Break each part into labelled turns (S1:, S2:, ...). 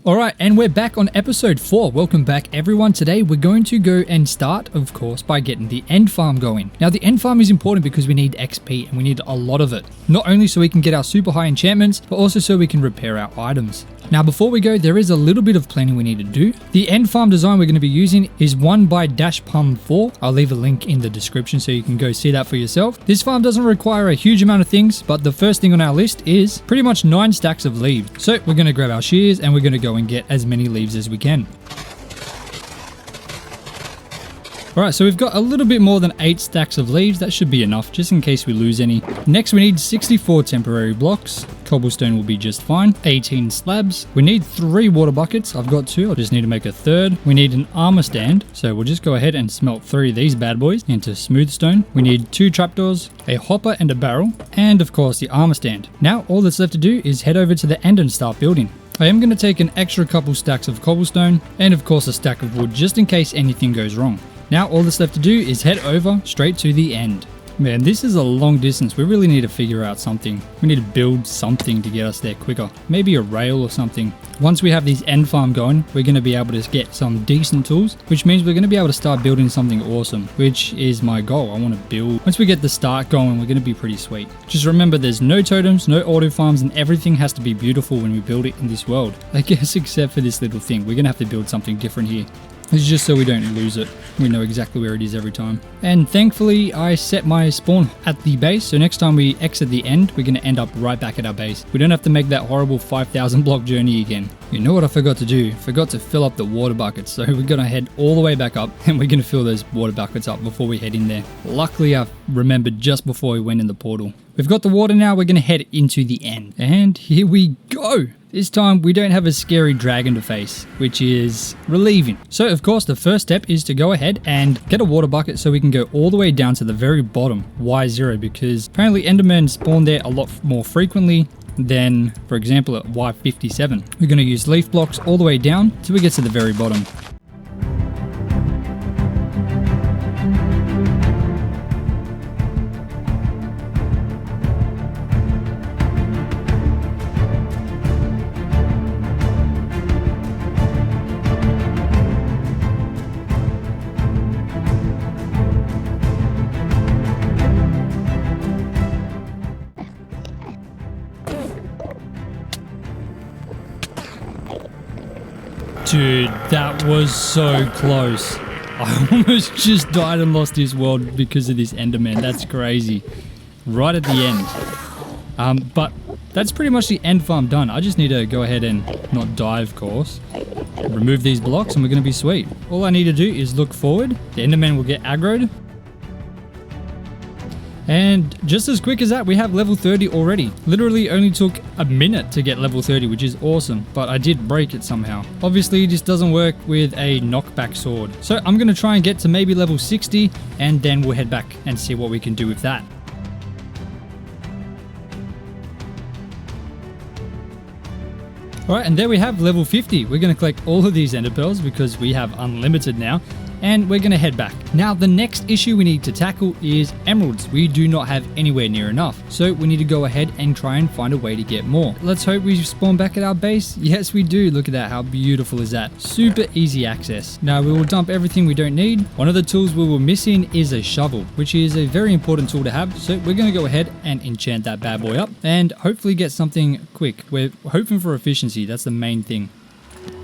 S1: Alright, and we're back on episode 4. Welcome back everyone. Today we're going to go and start, of course, by getting the end farm going. Now the end farm is important because we need XP and we need a lot of it. Not only so we can get our super high enchantments, but also so we can repair our items. Now before we go, there is a little bit of planning we need to do. The end farm design we're going to be using is one by Pum 4. I'll leave a link in the description so you can go see that for yourself. This farm doesn't require a huge amount of things, but the first thing on our list is pretty much 9 stacks of leaves. So we're going to grab our shears and we're going to go and get as many leaves as we can. Alright, so we've got a little bit more than 8 stacks of leaves. That should be enough, just in case we lose any. Next, we need 64 temporary blocks. Cobblestone will be just fine. 18 slabs. We need 3 water buckets. I've got 2. I just need to make a 3rd. We need an armor stand. So we'll just go ahead and smelt 3 of these bad boys into smooth stone. We need 2 trapdoors, a hopper and a barrel, and of course the armor stand. Now, all that's left to do is head over to the end and start building. I am going to take an extra couple stacks of cobblestone and of course a stack of wood just in case anything goes wrong. Now all that's left to do is head over straight to the end. Man, this is a long distance. We really need to figure out something. We need to build something to get us there quicker. Maybe a rail or something. Once we have this end farm going, we're going to be able to get some decent tools, which means we're going to be able to start building something awesome, which is my goal. I want to build. Once we get the start going, we're going to be pretty sweet. Just remember, there's no totems, no auto farms, and everything has to be beautiful when we build it in this world. I guess except for this little thing. We're going to have to build something different here. This is just so we don't lose it. We know exactly where it is every time. And thankfully, I set my spawn at the base. So next time we exit the end, we're going to end up right back at our base. We don't have to make that horrible 5,000 block journey again. You know what I forgot to do? Forgot to fill up the water buckets. So we're going to head all the way back up and we're going to fill those water buckets up before we head in there. Luckily, I remembered just before we went in the portal. We've got the water now. We're going to head into the end. And here we go. This time we don't have a scary dragon to face, which is relieving. So of course the first step is to go ahead and get a water bucket so we can go all the way down to the very bottom, Y0, because apparently Endermen spawn there a lot more frequently than, for example, at Y57. We're going to use leaf blocks all the way down till we get to the very bottom. Dude, that was so close. I almost just died and lost this world because of this Enderman. That's crazy. Right at the end. But that's pretty much the end farm done. I just need to go ahead and not die, of course. Remove these blocks and we're going to be sweet. All I need to do is look forward. The Enderman will get aggroed. And just as quick as that, we have level 30 already. Literally only took a minute to get level 30, which is awesome, but I did break it somehow. Obviously, this doesn't work with a knockback sword. So I'm going to try and get to maybe level 60, and then we'll head back and see what we can do with that. Alright, and there we have level 50. We're going to collect all of these ender pearls because we have unlimited now. And we're going to head back. Now, the next issue we need to tackle is emeralds. We do not have anywhere near enough. So we need to go ahead and try and find a way to get more. Let's hope we spawn back at our base. Yes, we do. Look at that. How beautiful is that? Super easy access. Now, we will dump everything we don't need. One of the tools we were missing is a shovel, which is a very important tool to have. So we're going to go ahead and enchant that bad boy up and hopefully get something quick. We're hoping for efficiency. That's the main thing.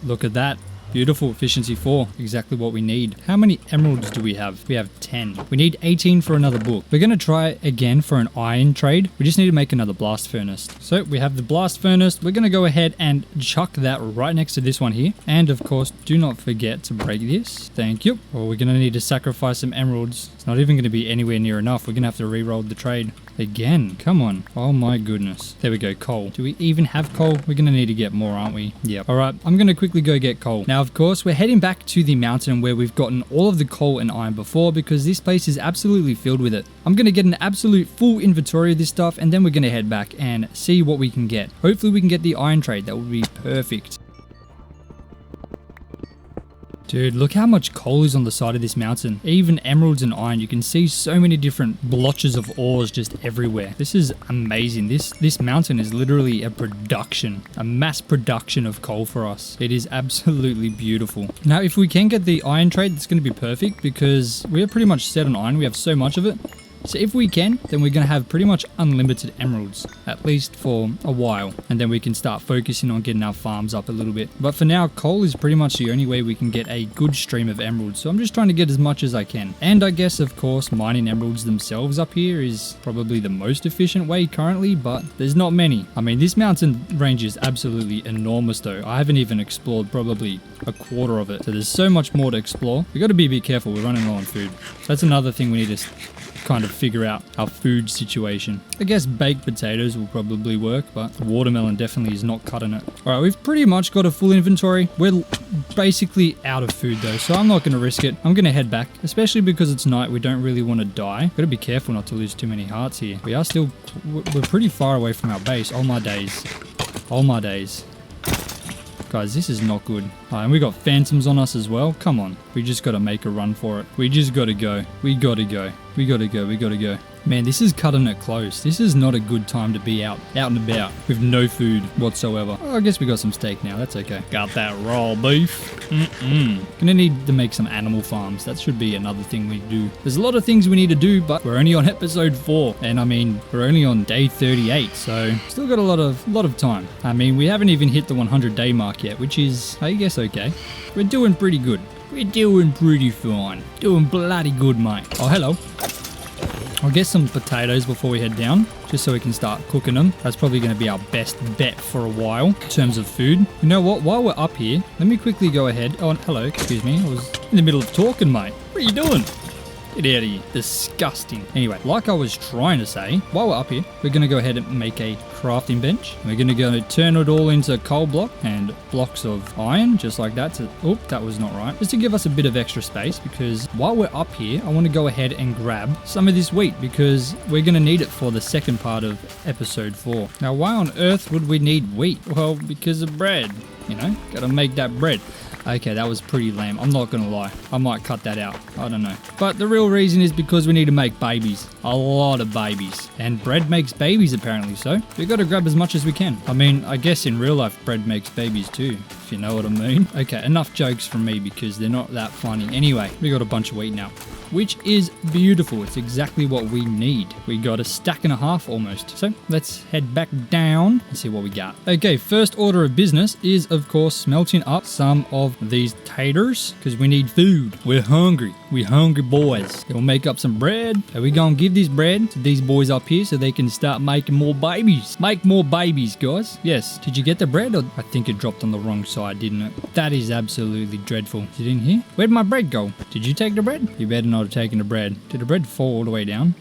S1: Look at that. Beautiful, efficiency 4, exactly what we need. How many emeralds do we have? We have 10. We need 18 for another book. We're going to try again for an iron trade. We just need to make another blast furnace. So we have the blast furnace. We're going to go ahead and chuck that right next to this one here. And of course, do not forget to break this. Thank you. Well, we're going to need to sacrifice some emeralds. It's not even going to be anywhere near enough. We're going to have to re-roll the trade. Again, come on. Oh my goodness. There we go, coal. Do we even have coal? We're going to need to get more, aren't we? Yep. All right, I'm going to quickly go get coal. Now, of course, we're heading back to the mountain where we've gotten all of the coal and iron before because this place is absolutely filled with it. I'm going to get an absolute full inventory of this stuff and then we're going to head back and see what we can get. Hopefully we can get the iron trade. That would be perfect. Dude, look how much coal is on the side of this mountain. Even emeralds and iron. You can see so many different blotches of ores just everywhere. This is amazing. This mountain is literally a mass production of coal for us. It is absolutely beautiful. Now, if we can get the iron trade, that's going to be perfect because we are pretty much set on iron. We have so much of it. So if we can, then we're going to have pretty much unlimited emeralds, at least for a while. And then we can start focusing on getting our farms up a little bit. But for now, coal is pretty much the only way we can get a good stream of emeralds. So I'm just trying to get as much as I can. And I guess, of course, mining emeralds themselves up here is probably the most efficient way currently, but there's not many. I mean, this mountain range is absolutely enormous though. I haven't even explored probably a quarter of it. So there's so much more to explore. We got to be a bit careful. We're running low on food. That's another thing we need to kind of figure out our food situation. I guess baked potatoes will probably work, but watermelon definitely is not cutting it. All right, we've pretty much got a full inventory. We're basically out of food though, so I'm not going to risk it. I'm going to head back, especially because it's night. We don't really want to die. Got to be careful not to lose too many hearts here. We're pretty far away from our base. Oh my days. Oh my days. Guys, this is not good. And we got phantoms on us as well. Come on. We just got to make a run for it. We just got to go. We got to go. We got to go. We got to go. Man, this is cutting it close. This is not a good time to be out and about with no food whatsoever. Oh, I guess we got some steak now. That's okay. Got that raw beef. Gonna need to make some animal farms. That should be another thing we do. There's a lot of things we need to do, but we're only on episode 4. And I mean, we're only on day 38. So still got a lot of time. I mean, we haven't even hit the 100-day mark yet, which is, I guess, okay. We're doing pretty good. We're doing pretty fine. Doing bloody good, mate. Oh, hello. I'll get some potatoes before we head down, just so we can start cooking them. That's probably going to be our best bet for a while in terms of food. You know what? While we're up here, let me quickly go ahead. Oh, hello. Excuse me. I was in the middle of talking, mate. What are you doing? Get out of here. Disgusting. Anyway, like I was trying to say, while we're up here, we're going to go ahead and make a crafting bench. We're going to go turn it all into coal block and blocks of iron, just like that. Oh, that was not right. Just to give us a bit of extra space, because while we're up here, I want to go ahead and grab some of this wheat, because we're going to need it for the second part of episode 4. Now, why on earth would we need wheat? Well, because of bread. You know, got to make that bread. Okay, that was pretty lame. I'm not going to lie. I might cut that out. I don't know. But the real reason is because we need to make babies. A lot of babies. And bread makes babies, apparently, so we've got to grab as much as we can. I mean, I guess in real life, bread makes babies too, if you know what I mean. Okay, enough jokes from me because they're not that funny. Anyway, we got a bunch of wheat now, which is beautiful. It's exactly what we need. We got a stack and a half almost. So let's head back down and see what we got. Okay, first order of business is, of course, smelting up some of these taters because we need food. We're hungry. We're hungry boys. We'll make up some bread. Are we going to give this bread to these boys up here so they can start making more babies? Make more babies, guys. Yes. Did you get the bread? Or I think it dropped on the wrong side, didn't it? That is absolutely dreadful. Is it in here? Where'd my bread go? Did you take the bread? You better not have taken the bread. Did the bread fall all the way down?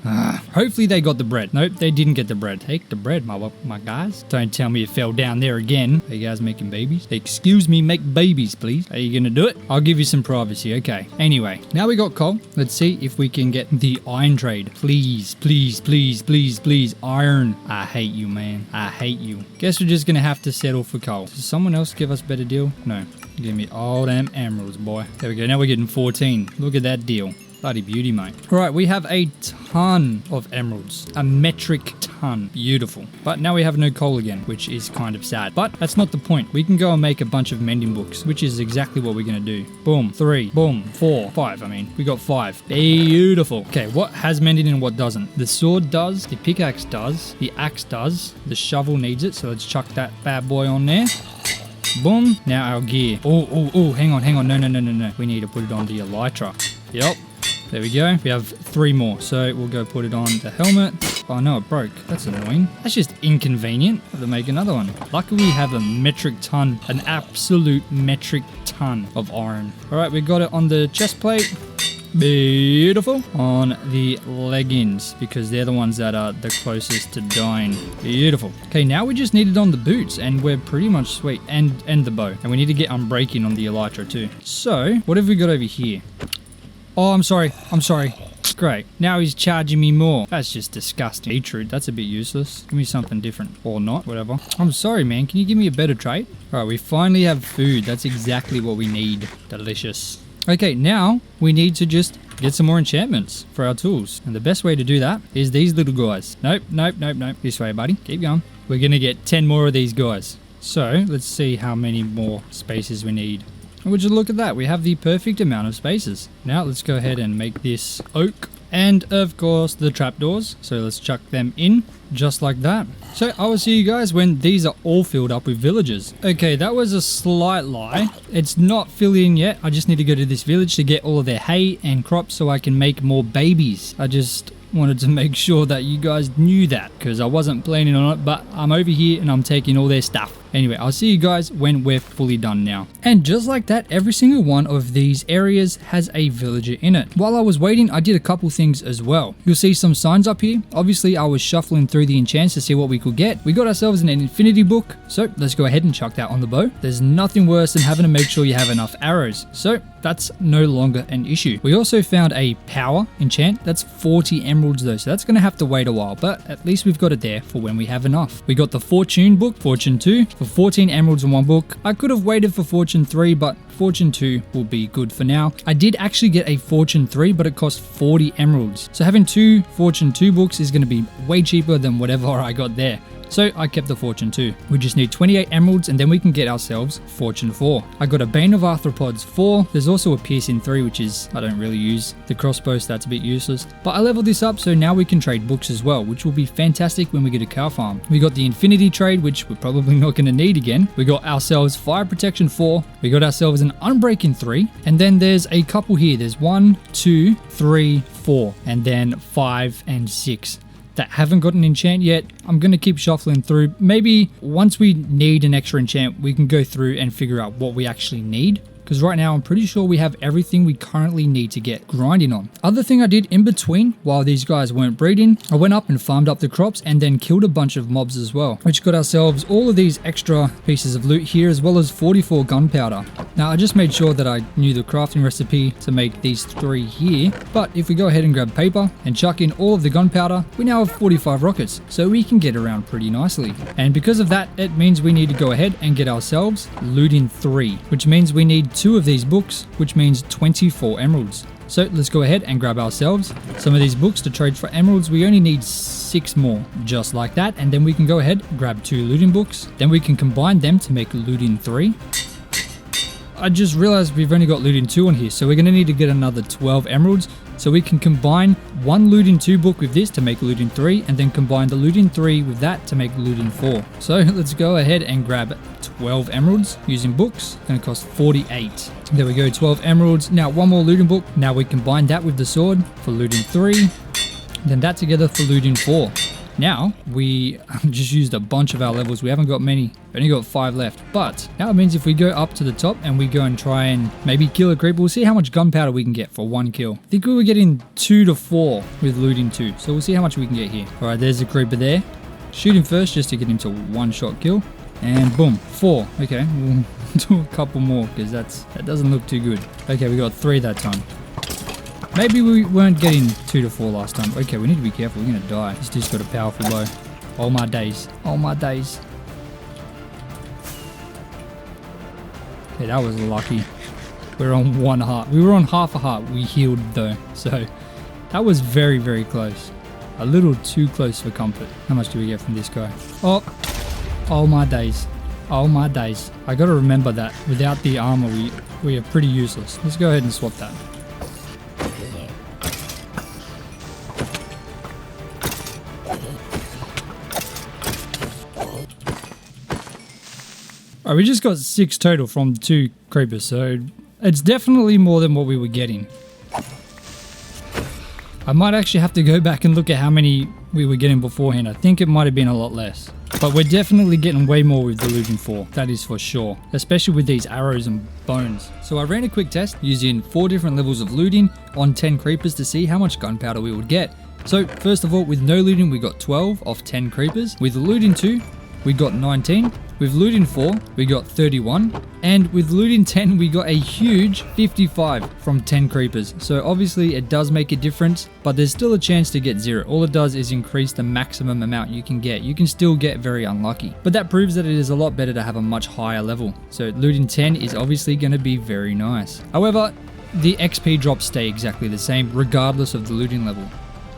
S1: Hopefully they got the bread. Nope, they didn't get the bread. Take the bread, my guys. Don't tell me it fell down there again. Are you guys making babies? Excuse me, make babies, please. Are you gonna do it? I'll give you some privacy, okay. Anyway, now we got coal. Let's see if we can get the iron trade. Please, please, please, please, please, iron. I hate you, man. I hate you. Guess we're just gonna have to settle for coal. Does someone else give us a better deal? No. Give me all them emeralds, boy. There we go. Now we're getting 14. Look at that deal. Bloody beauty, mate. All right, we have a ton of emeralds. A metric ton. Beautiful. But now we have no coal again, which is kind of sad. But that's not the point. We can go and make a bunch of mending books, which is exactly what we're going to do. Boom. 3. Boom. 4. 5. I mean, we got 5. Beautiful. Okay, what has mending and what doesn't? The sword does. The pickaxe does. The axe does. The shovel needs it. So let's chuck that bad boy on there. Boom. Now our gear. Oh, hang on. No. We need to put it on the elytra. Yep. There we go. We have 3 more. So we'll go put it on the helmet. Oh no, it broke. That's annoying. That's just inconvenient. Have to make another one. Luckily we have a metric ton, an absolute metric ton of iron. All right, we got it on the chest plate. Beautiful. On the leggings, because they're the ones that are the closest to dying. Beautiful. Okay, now we just need it on the boots, and we're pretty much sweet. And the bow. And we need to get unbreaking on the elytra too. So, what have we got over here? Oh, I'm sorry. Great. Now he's charging me more. That's just disgusting. Beetroot, that's a bit useless. Give me something different. Or not, whatever. I'm sorry, man. Can you give me a better trade? Alright, we finally have food. That's exactly what we need. Delicious. Okay, now we need to just get some more enchantments for our tools. And the best way to do that is these little guys. Nope, nope, nope, nope. This way, buddy. Keep going. We're going to get 10 more of these guys. So let's see how many more spaces we need. And would you look at that? We have the perfect amount of spaces. Now let's go ahead and make this oak. And of course the trapdoors. So let's chuck them in just like that. So I will see you guys when these are all filled up with villagers. Okay, that was a slight lie. It's not filled in yet. I just need to go to this village to get all of their hay and crops so I can make more babies. I just wanted to make sure that you guys knew that because I wasn't planning on it, but I'm over here and I'm taking all their stuff. Anyway, I'll see you guys when we're fully done now. And just like that, every single one of these areas has a villager in it. While I was waiting, I did a couple things as well. You'll see some signs up here. Obviously, I was shuffling through the enchants to see what we could get. We got ourselves an infinity book, so let's go ahead and chuck that on the bow. There's nothing worse than having to make sure you have enough arrows, so that's no longer an issue. We also found a power enchant. That's 40 emeralds though, so that's going to have to wait a while, but at least we've got it there for when we have enough. We got the fortune book, fortune 2, for 14 emeralds in one book. I could have waited for fortune 3, but fortune 2 will be good for now. I did actually get a fortune 3, but it cost 40 emeralds. So having 2 fortune 2 books is going to be way cheaper than whatever I got there. So I kept the fortune 2. We just need 28 emeralds and then we can get ourselves fortune 4. I got a Bane of Arthropods 4. There's also a piercing 3, which is, I don't really use. The crossbow, so that's a bit useless. But I leveled this up so now we can trade books as well, which will be fantastic when we get a cow farm. We got the infinity trade, which we're probably not going to need again. We got ourselves fire protection 4. We got ourselves an unbreaking 3. And then there's a couple here. There's 1, 2, 3, 4. And then 5 and 6. That haven't got an enchant yet. I'm going to keep shuffling through. Maybe once we need an extra enchant, we can go through and figure out what we actually need. Because right now I'm pretty sure we have everything we currently need to get grinding on. Other thing I did in between while these guys weren't breeding, I went up and farmed up the crops and then killed a bunch of mobs as well, which got ourselves all of these extra pieces of loot here as well as 44 gunpowder. Now I just made sure that I knew the crafting recipe to make these 3 here, but if we go ahead and grab paper and chuck in all of the gunpowder, we now have 45 rockets, so we can get around pretty nicely. And because of that, it means we need to go ahead and get ourselves looting 3, which means we need 2 of these books, which means 24 emeralds. So let's go ahead and grab ourselves some of these books to trade for emeralds. We only need 6 more, just like that, and then we can go ahead and grab 2 looting books. Then we can combine them to make looting 3. I just realized we've only got looting 2 on here, so we're going to need to get another 12 emeralds. So we can combine 1 looting 2 book with this to make looting 3, and then combine the looting 3 with that to make looting 4. So let's go ahead and grab 12 emeralds using books. Going to cost 48. There we go, 12 emeralds. Now 1 more looting book. Now we combine that with the sword for looting 3. Then that together for looting 4. Now, we just used a bunch of our levels. We haven't got many. We only got 5 left. But now it means if we go up to the top and we go and try and maybe kill a creeper, we'll see how much gunpowder we can get for 1 kill. I think we were getting 2 to 4 with looting 2. So we'll see how much we can get here. All right, there's the creeper there. Shoot him first just to get him to 1-shot kill. And boom, 4. Okay, we'll do a couple more because that doesn't look too good. Okay, we got 3 that time. Maybe we weren't getting 2 to 4 last time. Okay, we need to be careful. We're going to die. This dude's got a powerful bow. Oh my days. Oh my days. Okay, that was lucky. We're on 1 heart. We were on half a heart. We healed though. So that was very, very close. A little too close for comfort. How much do we get from this guy? Oh my days. Oh my days. I got to remember that without the armor, we are pretty useless. Let's go ahead and swap that. Alright, we just got 6 total from 2 creepers, so it's definitely more than what we were getting. I might actually have to go back and look at how many we were getting beforehand. I think it might have been a lot less. But we're definitely getting way more with the looting 4, that is for sure. Especially with these arrows and bones. So I ran a quick test using 4 different levels of looting on 10 creepers to see how much gunpowder we would get. So first of all, with no looting we got 12 off 10 creepers. With looting 2, we got 19. With looting 4, we got 31. And with looting 10, we got a huge 55 from 10 creepers. So obviously it does make a difference, but there's still a chance to get 0. All it does is increase the maximum amount you can get. You can still get very unlucky. But that proves that it is a lot better to have a much higher level. So looting 10 is obviously going to be very nice. However, the XP drops stay exactly the same regardless of the looting level.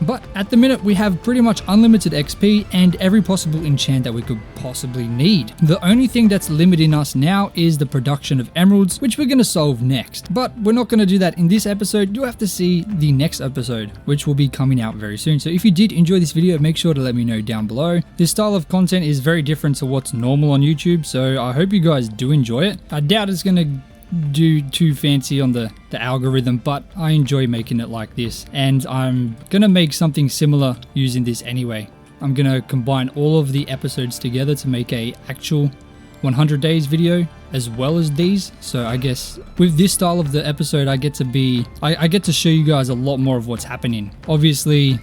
S1: But at the minute we have pretty much unlimited XP and every possible enchant that we could possibly need. The only thing that's limiting us now is the production of emeralds, which we're going to solve next. But we're not going to do that in this episode. You'll have to see the next episode, which will be coming out very soon. So if you did enjoy this video, make sure to let me know down below. This style of content is very different to what's normal on YouTube, so I hope you guys do enjoy it. I doubt it's going to do too fancy on the algorithm, but I enjoy making it like this, and I'm gonna make something similar using this anyway. I'm gonna combine all of the episodes together to make a actual 100 days video as well as these. So I guess with this style of the episode I get to show you guys a lot more of what's happening. Obviously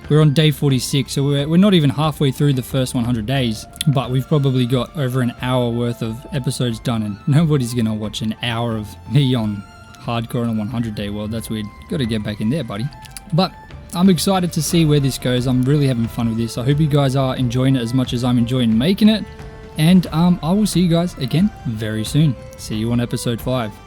S1: we're on day 46, so we're not even halfway through the first 100 days, but we've probably got over an hour worth of episodes done, and nobody's gonna watch an hour of me on hardcore in a 100-day world. That's weird. Gotta get back in there, buddy. But I'm excited to see where this goes. I'm really having fun with this. I hope you guys are enjoying it as much as I'm enjoying making it, and I will see you guys again very soon. See you on episode 5.